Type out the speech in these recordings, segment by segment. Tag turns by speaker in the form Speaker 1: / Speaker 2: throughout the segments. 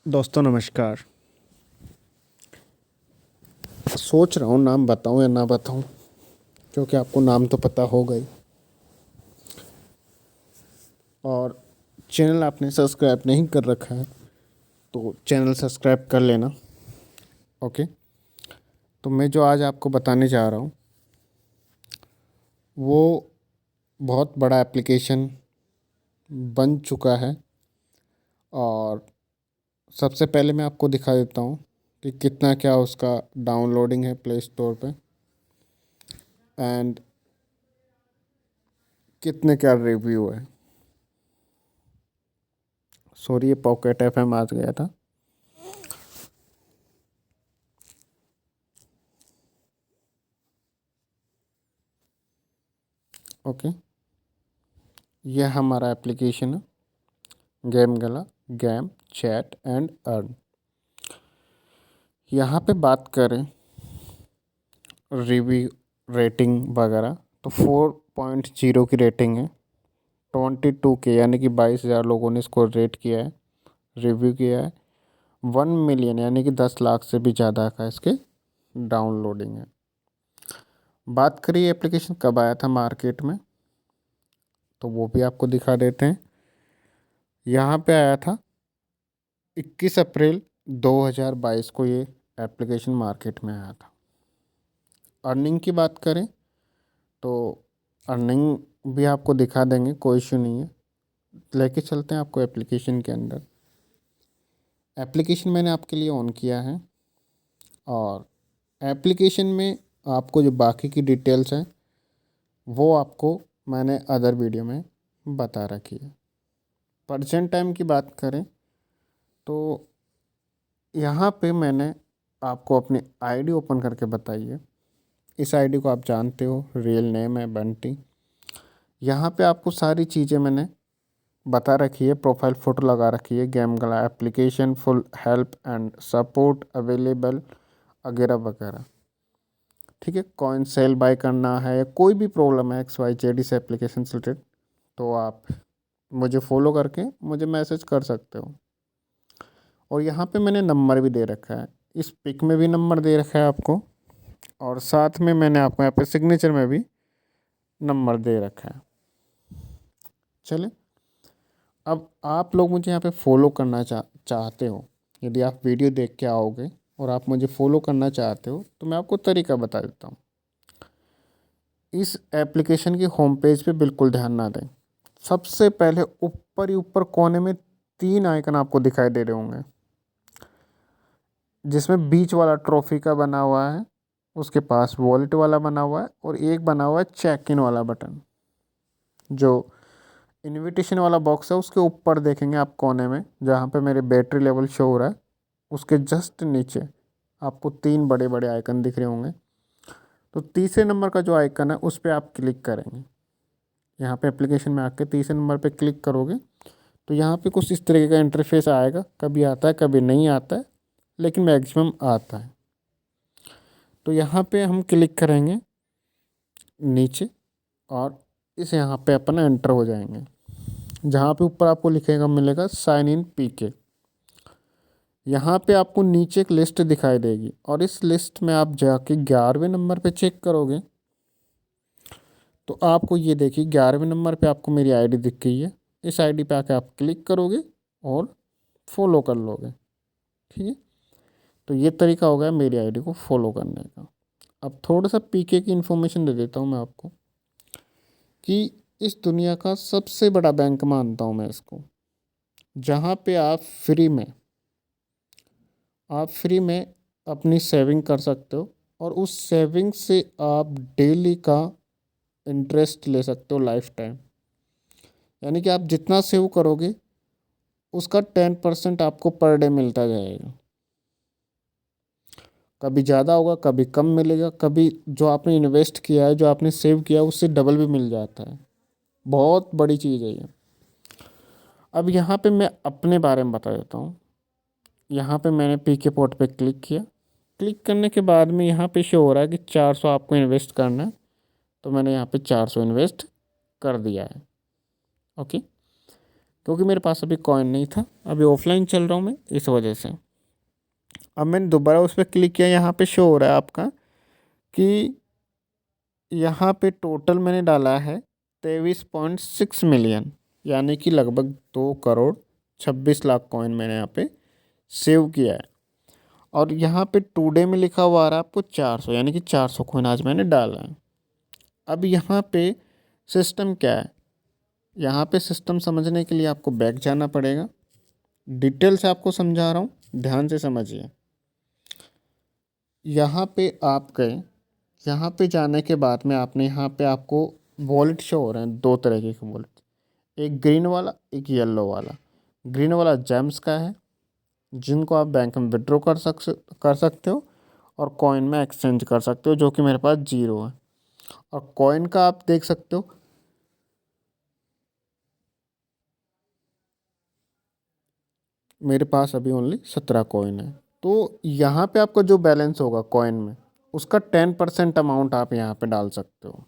Speaker 1: दोस्तों नमस्कार। सोच रहा हूँ नाम बताऊँ या ना बताऊँ, क्योंकि आपको नाम तो पता होगा ही। और चैनल आपने सब्सक्राइब नहीं कर रखा है तो चैनल सब्सक्राइब कर लेना। ओके। तो मैं जो आज आपको बताने जा रहा हूँ वो बहुत बड़ा एप्लीकेशन बन चुका है। और सबसे पहले मैं आपको दिखा देता हूँ कि कितना क्या उसका डाउनलोडिंग है प्ले स्टोर पे, एंड कितने क्या रिव्यू है। सॉरी, ये पॉकेट एफएम आ गया था। ओके, यह हमारा एप्लीकेशन है, गेम गला, गेम चैट एंड अर्न। यहाँ पे बात करें रिव्यू रेटिंग वगैरह तो 4.0 की रेटिंग है। 22K यानी कि 22,000 लोगों ने इसको रेट किया है, रिव्यू किया है। 1 मिलियन यानी कि 10 लाख से भी ज़्यादा का इसके डाउनलोडिंग है। बात करिए एप्लीकेशन कब आया था मार्केट में, तो वो भी आपको दिखा देते हैं। यहाँ पे आया था 21 अप्रैल 2022 को ये एप्लीकेशन मार्केट में आया था। अर्निंग की बात करें तो अर्निंग भी आपको दिखा देंगे, कोई इशू नहीं है। लेके चलते हैं आपको एप्लीकेशन के अंदर। एप्लीकेशन मैंने आपके लिए ऑन किया है और एप्लीकेशन में आपको जो बाकी की डिटेल्स हैं वो आपको मैंने अदर वीडियो में बता रखी है। प्रेजेंट टाइम की बात करें तो यहाँ पे मैंने आपको अपनी आईडी ओपन करके बताई है। इस आईडी को आप जानते हो, रियल नेम है बंटी। यहाँ पे आपको सारी चीज़ें मैंने बता रखी है, प्रोफाइल फ़ोटो लगा रखी है, गेम गला application full help and support available वगैरह वगैरह। ठीक है, कॉइन सेल बाय करना है, कोई भी प्रॉब्लम है XYZ इस एप्लीकेशन से रिलेटेड तो आप मुझे फॉलो करके मुझे मैसेज कर सकते हो। और यहाँ पे मैंने नंबर भी दे रखा है, इस पिक में भी नंबर दे रखा है आपको, और साथ में मैंने आपको यहाँ पे सिग्नेचर में भी नंबर दे रखा है। चले, अब आप लोग मुझे यहाँ पे फॉलो करना चाहते हो। यदि आप वीडियो देख के आओगे और आप मुझे फॉलो करना चाहते हो तो मैं आपको तरीका बता देता हूँ। इस एप्लीकेशन की होम पेज पे बिल्कुल ध्यान ना दें। सबसे पहले ऊपर ही ऊपर कोने में 3 आइकन आपको दिखाई दे रहे होंगे, जिसमें बीच वाला ट्रॉफी का बना हुआ है, उसके पास वॉलेट वाला बना हुआ है, और एक बना हुआ है चेक इन वाला बटन। जो इनविटेशन वाला बॉक्स है उसके ऊपर देखेंगे आप कोने में, जहाँ पे मेरे बैटरी लेवल शो हो रहा है उसके जस्ट नीचे आपको 3 बड़े बड़े आइकन दिख रहे होंगे। तो तीसरे नंबर का जो आइकन है उस पर आप क्लिक करेंगे। यहाँ पे एप्लीकेशन में आके तीसरे नंबर पे क्लिक करोगे तो यहाँ पे कुछ इस तरीके का इंटरफेस आएगा। कभी आता है कभी नहीं आता है, लेकिन मैक्सिमम आता है। तो यहाँ पे हम क्लिक करेंगे नीचे और इस यहाँ पे अपन एंटर हो जाएंगे, जहाँ पे ऊपर आपको लिखेगा मिलेगा साइन इन PK। यहाँ पे आपको नीचे एक लिस्ट दिखाई देगी और इस लिस्ट में आप जाके 11वें नंबर पे चेक करोगे तो आपको ये देखिए 11वें नंबर पे आपको मेरी आईडी दिख गई है। इस आईडी पे आके आप क्लिक करोगे और फॉलो कर लोगे। ठीक है, तो ये तरीका हो गया मेरी आईडी को फॉलो करने का। अब थोड़ा सा PK की इन्फॉर्मेशन दे देता हूँ मैं आपको कि इस दुनिया का सबसे बड़ा बैंक मानता हूँ मैं इसको, जहाँ पे आप फ्री में अपनी सेविंग कर सकते हो और उस सेविंग से आप डेली का इंटरेस्ट ले सकते हो लाइफ टाइम। यानी कि आप जितना सेव करोगे उसका 10% आपको पर डे मिलता जाएगा। कभी ज़्यादा होगा, कभी कम मिलेगा, कभी जो आपने इन्वेस्ट किया है, जो आपने सेव किया है उससे डबल भी मिल जाता है। बहुत बड़ी चीज़ है ये। अब यहाँ पे मैं अपने बारे में बता देता हूँ। यहाँ पे मैंने PK पोर्ट पे क्लिक किया। क्लिक करने के बाद में यहाँ पे शो हो रहा है कि 400 आपको इन्वेस्ट करना है, तो मैंने यहाँ पे 400 इन्वेस्ट कर दिया है। ओके, क्योंकि मेरे पास अभी कॉइन नहीं था, अभी ऑफलाइन चल रहा हूँ मैं, इस वजह से। अब मैंने दोबारा उस पर क्लिक किया, यहाँ पे शो हो रहा है आपका कि यहाँ पे टोटल मैंने डाला है 23.6 मिलियन, यानी कि लगभग 2 करोड़ 26 लाख कॉइन मैंने यहाँ पे सेव किया है। और यहाँ पे टुडे में लिखा हुआ आ रहा है आपको 400, यानी कि 400 कॉइन आज मैंने डाला है। अब यहाँ पे सिस्टम क्या है, यहाँ पे सिस्टम समझने के लिए आपको बैक जाना पड़ेगा। डिटेल से आपको समझा रहा हूँ, ध्यान से समझिए। यहाँ पे आप गए, यहाँ पे जाने के बाद में आपने यहाँ पे आपको वॉलेट शो हो रहे हैं, दो तरह के वॉलेट, एक ग्रीन वाला एक येलो वाला। ग्रीन वाला जेम्स का है, जिनको आप बैंक में विड्रॉ कर सकते हो और कॉइन में एक्सचेंज कर सकते हो, जो कि मेरे पास 0 है। और कॉइन का आप देख सकते हो, मेरे पास अभी ओनली 17 कॉइन है। तो यहाँ पे आपका जो बैलेंस होगा कॉइन में, उसका 10% अमाउंट आप यहाँ पे डाल सकते हो।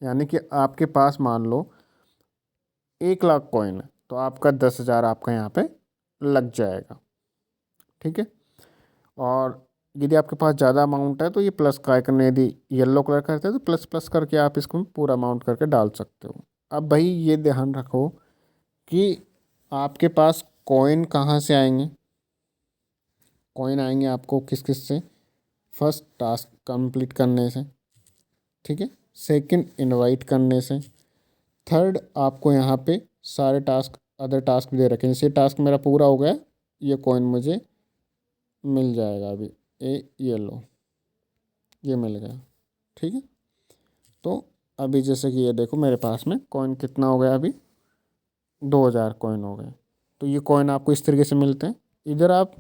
Speaker 1: यानी कि आपके पास मान लो 1 लाख कॉइन है, तो आपका 10,000 आपका यहाँ पे लग जाएगा, ठीक है। और यदि आपके पास ज़्यादा अमाउंट है तो ये प्लस का आइकन, यदि येलो कलर करते हैं तो प्लस प्लस करके आप इसको पूरा अमाउंट करके डाल सकते हो। अब भाई ये ध्यान रखो कि आपके पास कॉइन कहाँ से आएंगे। कॉइन आएंगे आपको किस किस से, फर्स्ट टास्क कंप्लीट करने से, ठीक है, सेकंड इनवाइट करने से, थर्ड आपको यहाँ पे सारे टास्क, अदर टास्क भी दे रखे हैं। जैसे टास्क मेरा पूरा हो गया, ये कॉइन मुझे मिल जाएगा अभी, ये लो, ये मिल गया, ठीक है। तो अभी जैसे कि ये देखो मेरे पास में कॉइन कितना हो गया, अभी 2,000 कॉइन हो गए। तो ये कॉइन आपको इस तरीके से मिलते हैं। इधर आप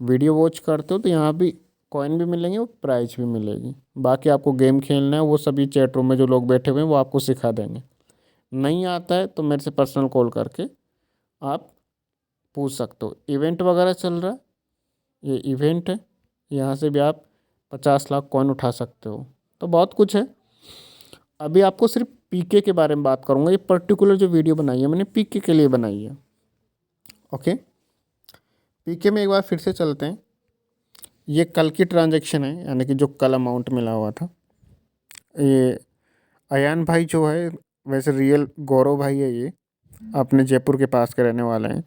Speaker 1: वीडियो वॉच करते हो तो यहाँ भी कॉइन भी मिलेंगे और प्राइज भी मिलेगी। बाकी आपको गेम खेलना है वो सभी चैट रूम में जो लोग बैठे हुए हैं वो आपको सिखा देंगे। नहीं आता है तो मेरे से पर्सनल कॉल करके आप पूछ सकते हो। इवेंट वगैरह चल रहा है, ये इवेंट है, यहाँ से भी आप 50 लाख कॉइन उठा सकते हो। तो बहुत कुछ है। अभी आपको सिर्फ पीके के बारे में बात करूँगा। ये पर्टिकुलर जो वीडियो बनाई है मैंने पीके के लिए बनाई है, ओके। पीके में एक बार फिर से चलते हैं। ये कल की ट्रांजैक्शन है, यानी कि जो कल अमाउंट मिला हुआ था। ये अयान भाई जो है, वैसे रियल गौरव भाई है, ये अपने जयपुर के पास के रहने वाले हैं।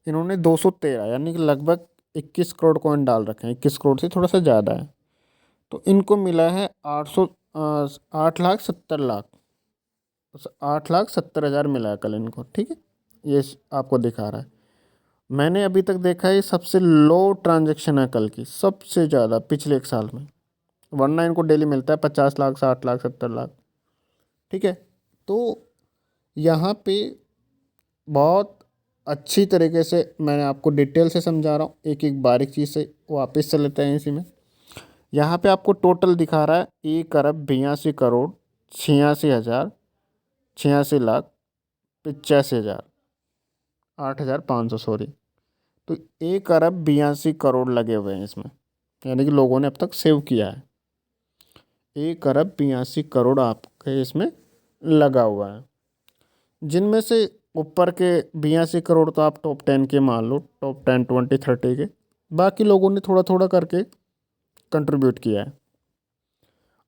Speaker 1: इन्होंने 213 यानी कि लगभग 21 करोड़ कॉइन डाल रखे हैं, 21 करोड़ से थोड़ा सा ज़्यादा है। तो इनको मिला है 8,70,00,000, 8,70,000 मिला है कल इनको, ठीक है। ये आपको दिखा रहा है। मैंने अभी तक देखा है ये सबसे लो ट्रांजैक्शन है कल की, सबसे ज़्यादा पिछले एक साल में। वरना इनको डेली मिलता है 50 लाख 60 लाख 70 लाख, ठीक है। तो यहाँ पे बहुत अच्छी तरीके से मैंने आपको डिटेल से समझा रहा हूँ, एक एक बारीक चीज़ से वापस चले लेते हैं इसी में। यहाँ पे आपको टोटल दिखा रहा है 1,82,86,86,86,85,000, 8,500 सॉरी। तो 1,82,82,करोड़ लगे हुए हैं इसमें, यानी कि लोगों ने अब तक सेव किया है। 1,82,82,करोड़ आपके इसमें लगा हुआ है, जिनमें से ऊपर के 82 करोड़ तो आप टॉप 10 के मान लो, टॉप 10 20 30 के। बाकी लोगों ने थोड़ा थोड़ा करके कंट्रीब्यूट किया है।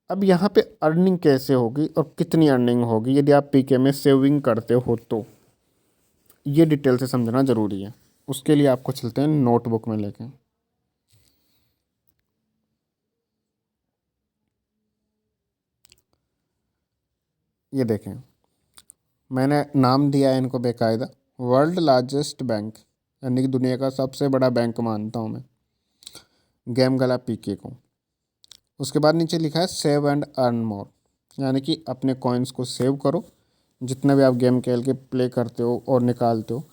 Speaker 1: अब यहाँ पे अर्निंग कैसे होगी और कितनी अर्निंग होगी यदि आप पीके में सेविंग करते हो, तो ये डिटेल से समझना ज़रूरी है। उसके लिए आपको चलते हैं नोटबुक में लेके। ये देखें, मैंने नाम दिया है इनको बेकायदा, वर्ल्ड लार्जेस्ट बैंक, यानी कि दुनिया का सबसे बड़ा बैंक मानता हूँ मैं गेम गला पीके को। उसके बाद नीचे लिखा है सेव एंड अर्न मोर, यानी कि अपने कॉइन्स को सेव करो। जितने भी आप गेम खेल के प्ले करते हो और निकालते हो,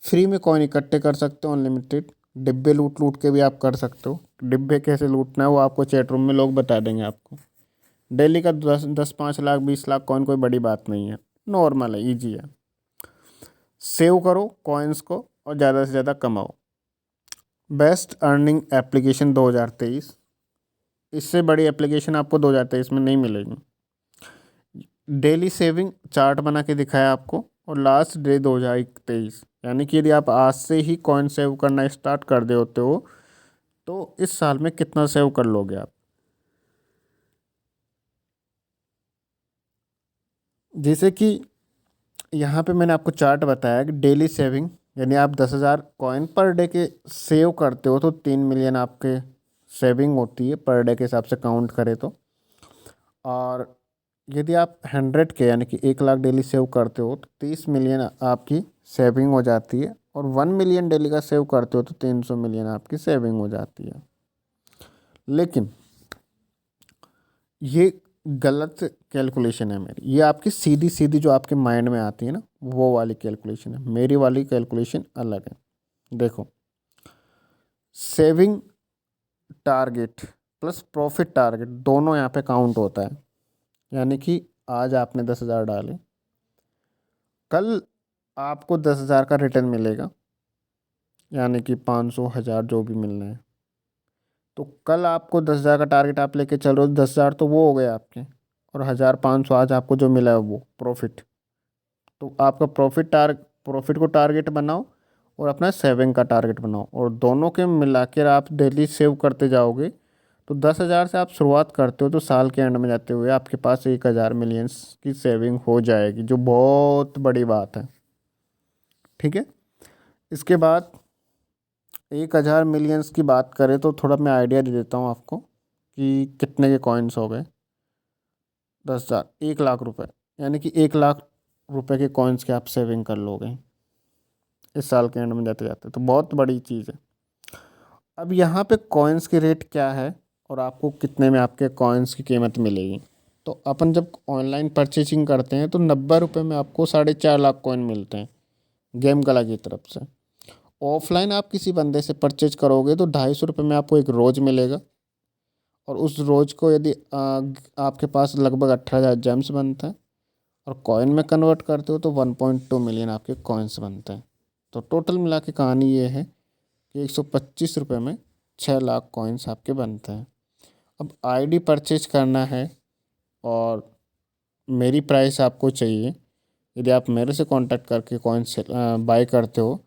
Speaker 1: फ्री में कॉइन इकट्ठे कर सकते हो, अनलिमिटेड। डिब्बे लूट लूट के भी आप कर सकते हो। डिब्बे कैसे लूटना है वो आपको चैट रूम में लोग बता देंगे आपको। डेली का 10 10 5 लाख 20 लाख कॉइन कोई बड़ी बात नहीं है, नॉर्मल है, ईजी है। सेव करो कॉइन्स को और ज़्यादा से ज़्यादा कमाओ। बेस्ट अर्निंग एप्लीकेशन 2023, इससे बड़ी एप्लीकेशन आपको 2023 में नहीं मिलेगी। डेली सेविंग चार्ट बना के दिखाया आपको, और लास्ट डे 2023, यानी कि यदि आप आज से ही कॉइन सेव करना स्टार्ट कर दे होते हो तो इस साल में कितना सेव कर लोगे आप। जैसे कि यहाँ पे मैंने आपको चार्ट बताया कि डेली सेविंग, यानी आप 10,000 कॉइन पर डे के सेव करते हो तो 3 मिलियन आपके सेविंग होती है पर डे के हिसाब से काउंट करें तो। और यदि आप 100 के यानी कि 1 लाख डेली सेव करते हो तो 30 मिलियन आपकी सेविंग हो जाती है। और 1 मिलियन डेली का सेव करते हो तो 300 मिलियन आपकी सेविंग हो जाती है। लेकिन ये गलत कैलकुलेशन है मेरी, ये आपकी सीधी सीधी जो आपके माइंड में आती है ना वो वाली कैलकुलेशन है। मेरी वाली कैलकुलेशन अलग है। देखो, saving target plus profit target दोनों यहाँ पे काउंट होता है। यानी कि आज आपने 10,000 डाले, कल आपको 10,000 का रिटर्न मिलेगा, यानी कि 500 1000 जो भी मिलना है। तो कल आपको 10,000 का टारगेट आप लेके चल रहे हो, 10,000 तो वो हो गए आपके, और 1,500 आज आपको जो मिला है वो प्रॉफिट। तो आपका प्रॉफिट को टारगेट बनाओ और अपना सेविंग का टारगेट बनाओ, और दोनों के मिलाकर आप डेली सेव करते जाओगे। तो 10,000 से आप शुरुआत करते हो तो साल के एंड में जाते हुए आपके पास 1,000 मिलियंस की सेविंग हो जाएगी, जो बहुत बड़ी बात है। ठीक है। इसके बाद 1,000 मिलियंस की बात करें तो थोड़ा मैं आइडिया दे देता हूँ आपको कि कितने के कॉइन्स हो गए। 10,000 1 लाख रुपए, यानी कि 1 लाख रुपए के कॉइन्स के आप सेविंग कर लोगे इस साल के एंड में जाते जाते, तो बहुत बड़ी चीज़ है। अब यहाँ पे कॉइन्स के रेट क्या है और आपको कितने में आपके कॉइन्स की कीमत मिलेगी। तो अपन जब ऑनलाइन परचेजिंग करते हैं तो 90 रुपये में आपको 4.5 लाख कॉइन मिलते हैं गेम गला की तरफ से। ऑफलाइन आप किसी बंदे से परचेज करोगे तो 250 रुपये में आपको एक रोज़ मिलेगा, और उस रोज़ को यदि आपके पास लगभग 18,000 जेम्स बनता है और कॉइन में कन्वर्ट करते हो तो 1.2 मिलियन आपके कॉइन्स बनते हैं। तो टोटल मिला के कहानी ये है कि 125 रुपये में 6 लाख कॉइन्स आपके बनते हैं। अब आईडी परचेज करना है और मेरी प्राइस आपको चाहिए, यदि आप मेरे से कांटेक्ट करके कॉइन्स बाय करते हो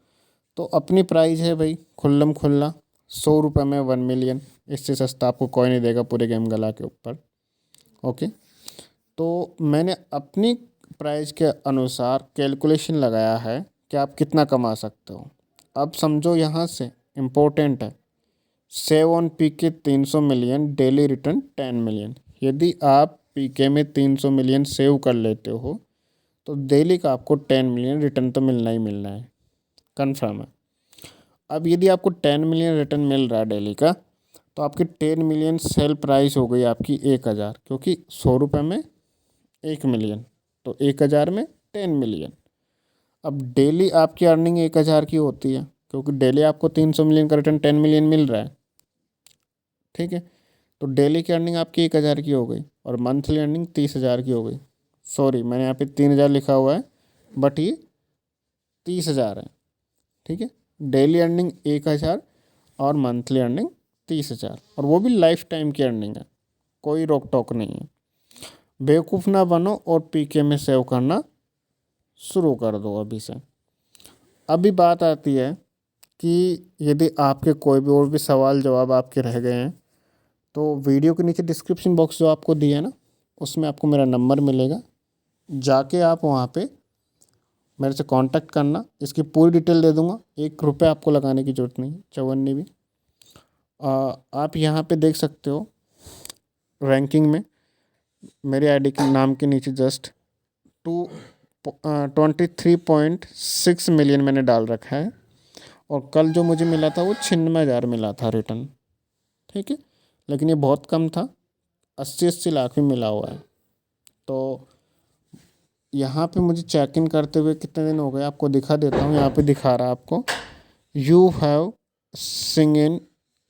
Speaker 1: तो अपनी प्राइस है भाई खुल्लम खुल्ला 100 रुपये में 1 मिलियन। इससे सस्ता आपको कोई नहीं देगा पूरे गेम गला के ऊपर। ओके, तो मैंने अपनी प्राइस के अनुसार कैलकुलेशन लगाया है कि आप कितना कमा सकते हो। अब समझो यहाँ से इम्पोर्टेंट है, save on PK 300 million, daily return 10 million. यदि आप पीके में 300 मिलियन सेव कर लेते हो तो डेली का आपको 10 मिलियन रिटर्न तो मिलना ही मिलना है, कन्फर्म है। अब यदि आपको 10 मिलियन रिटर्न मिल रहा है डेली का तो आपकी 10 मिलियन सेल प्राइस हो गई आपकी 1,000, क्योंकि 100 रुपये में 1 मिलियन, तो 1,000 में 10 मिलियन। अब डेली आपकी अर्निंग 1,000 की होती है, क्योंकि डेली आपको 300 मिलियन का रिटर्न 10 मिलियन मिल रहा है। ठीक है, तो डेली की अर्निंग आपकी 1,000 की हो गई और मंथली अर्निंग 30,000 की हो गई। सॉरी, मैंने यहाँ पे 3,000 लिखा हुआ है बट ये 30,000 है। ठीक है, डेली अर्निंग 1,000 और मंथली अर्निंग 30,000, और वो भी लाइफ टाइम की अर्निंग है, कोई रोक टोक नहीं है। बेवकूफ़ ना बनो और पीके में सेव करना शुरू कर दो अभी से। अभी बात आती है कि यदि आपके कोई भी और भी सवाल जवाब आपके रह गए हैं तो वीडियो के नीचे डिस्क्रिप्शन बॉक्स जो आपको दिया है ना उसमें आपको मेरा नंबर मिलेगा, जाके आप वहाँ पे मेरे से कांटेक्ट करना। इसकी पूरी डिटेल दे दूँगा, 1 रुपये आपको लगाने की ज़रूरत नहीं, चवन्नी भी। आप यहाँ पे देख सकते हो रैंकिंग में मेरे आईडी के नाम के नीचे जस्ट 23.6 मिलियन मैंने डाल रखा है, और कल जो मुझे मिला था वो 96,000 मिला था रिटर्न। ठीक है, लेकिन ये बहुत कम था, 80 लाख भी मिला हुआ है। तो यहाँ पे मुझे चेक इन करते हुए कितने दिन हो गए आपको दिखा देता हूँ। यहाँ पे दिखा रहा है आपको you have signed in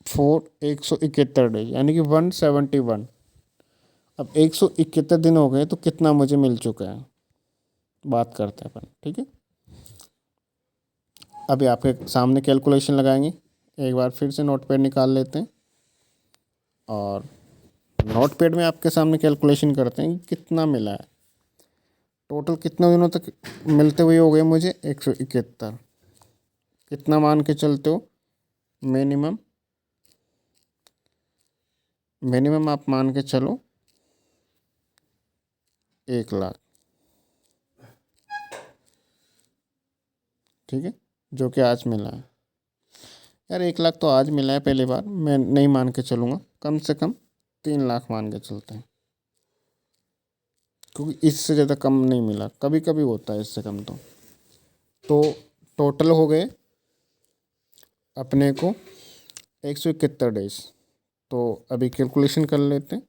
Speaker 1: for 171 days, यानी कि 171। अब 171 दिन हो गए तो कितना मुझे मिल चुका है बात करते हैं अपन। ठीक है, अभी आपके सामने कैलकुलेशन लगाएंगे, एक बार फिर से नोटपैड निकाल लेते हैं और नोटपैड में आपके सामने कैलकुलेशन करते हैं कि कितना मिला है। टोटल कितने दिनों तक मिलते हुए हो गए मुझे 171। कितना मान के चलते हो? मिनिमम मिनिमम आप मान के चलो 1 लाख, ठीक है, जो कि आज मिला है। यार 1 लाख तो आज मिला है पहली बार, मैं नहीं मान के चलूँगा, कम से कम 3 लाख मान के चलते हैं, क्योंकि इससे ज़्यादा कम नहीं मिला, कभी कभी होता है इससे कम। तो टोटल हो गए अपने को 171 डेज। तो अभी कैलकुलेशन कर लेते हैं।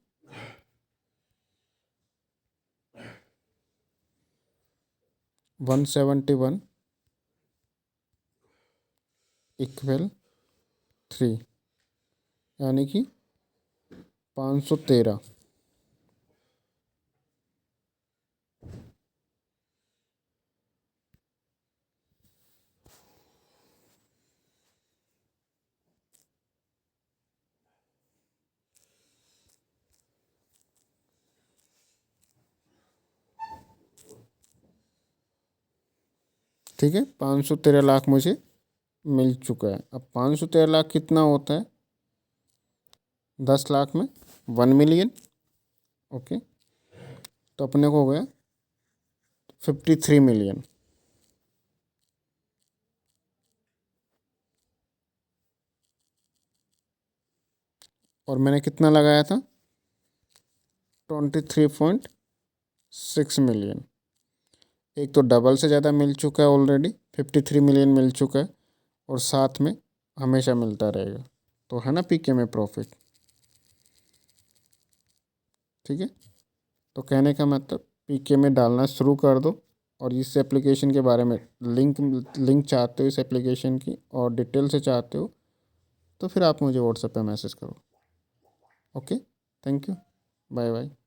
Speaker 1: 171 इक्वल 3, यानी कि 513। ठीक है, 513 लाख मुझे मिल चुका है। अब 513 लाख कितना होता है 10 लाख में? 1 मिलियन। ओके, तो अपने को हो गया 53 मिलियन। और मैंने कितना लगाया था? 23.6 मिलियन। एक तो डबल से ज़्यादा मिल चुका है ऑलरेडी, 53 मिलियन मिल चुका है, और साथ में हमेशा मिलता रहेगा। तो है ना पीके में प्रॉफिट। ठीक है, तो कहने का मतलब पीके में डालना शुरू कर दो। और इस एप्लीकेशन के बारे में लिंक लिंक चाहते हो इस एप्लीकेशन की, और डिटेल से चाहते हो, तो फिर आप मुझे व्हाट्सएप पे मैसेज करो। Okay, thank you, bye bye.